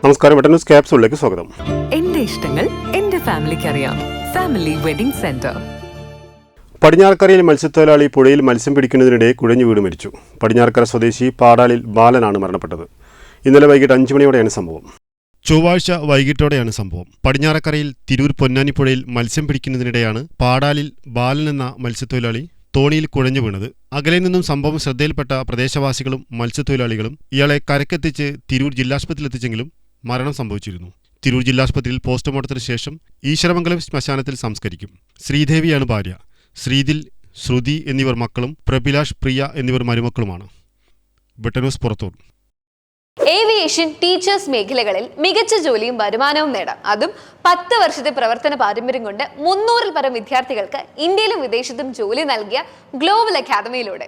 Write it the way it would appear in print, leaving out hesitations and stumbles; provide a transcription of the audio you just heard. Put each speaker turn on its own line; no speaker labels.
നമസ്കാരം, ന്യൂസ് ക്യാപ്സൂളിലേക്ക് സ്വാഗതം.
എന്റെ ഇഷ്ടങ്ങൾ എന്റെ ഫാമിലിക്ക് അറിയാം. Family wedding centre.
പടിഞ്ഞാറക്കരയിൽ മത്സ്യത്തൊഴിലാളി പുഴയിൽ മത്സ്യം പിടിക്കുന്നതിനിടെ കുഴഞ്ഞു വീട് മരിച്ചു. പടിഞ്ഞാറക്കര സ്വദേശി പാടാലിൽ ബാലനാണ് മരണപ്പെട്ടത്. ഇന്നലെ വൈകിട്ട് 5 മണിയോടെയാണ് സംഭവം. ചൊവ്വാഴ്ച വൈകിട്ടോടെയാണ് സംഭവം. പടിഞ്ഞാറക്കരയിൽ തിരൂർ പൊന്നാനിപ്പുഴയിൽ മത്സ്യം പിടിക്കുന്നതിനിടെയാണ് പാടാലിൽ ബാലൻ എന്ന മത്സ്യത്തൊഴിലാളി തോണിയിൽ കുഴഞ്ഞു വീണത്. അകലെ നിന്നും സംഭവം ശ്രദ്ധയിൽപ്പെട്ട പ്രദേശവാസികളും മത്സ്യത്തൊഴിലാളികളും ഇയാളെ കരക്കെത്തിച്ച് തിരൂർ ജില്ലാശുപത്രിയിലെത്തിച്ചെങ്കിലും മരണം സംഭവിച്ചിരുന്നു. തിരൂർ ജില്ലാശുപത്രിയിൽ പോസ്റ്റ്മോർട്ടത്തിന് ശേഷം ഈശ്വരമംഗലം ശ്മശാനത്തിൽ സംസ്കരിക്കും. ശ്രീദേവിയാണ് ഭാര്യ. ശ്രീതിൽ, ശ്രുതി എന്നിവർ മക്കളും പ്രഭിലാഷ്, പ്രിയ എന്നിവർ മരുമക്കളുമാണ്. ന്യൂസ് പുറത്തൂർ.
ഏവിയേഷൻ, ടീച്ചേഴ്സ് മേഖലകളിൽ മികച്ച ജോലിയും വരുമാനവും നേടാം. അതും 10 വർഷത്തെ പ്രവർത്തന പാരമ്പര്യം കൊണ്ട് 300-ൽ പരം വിദ്യാർത്ഥികൾക്ക് ഇന്ത്യയിലും വിദേശത്തും ജോലി നൽകിയ ഗ്ലോബൽ അക്കാദമിയിലൂടെ.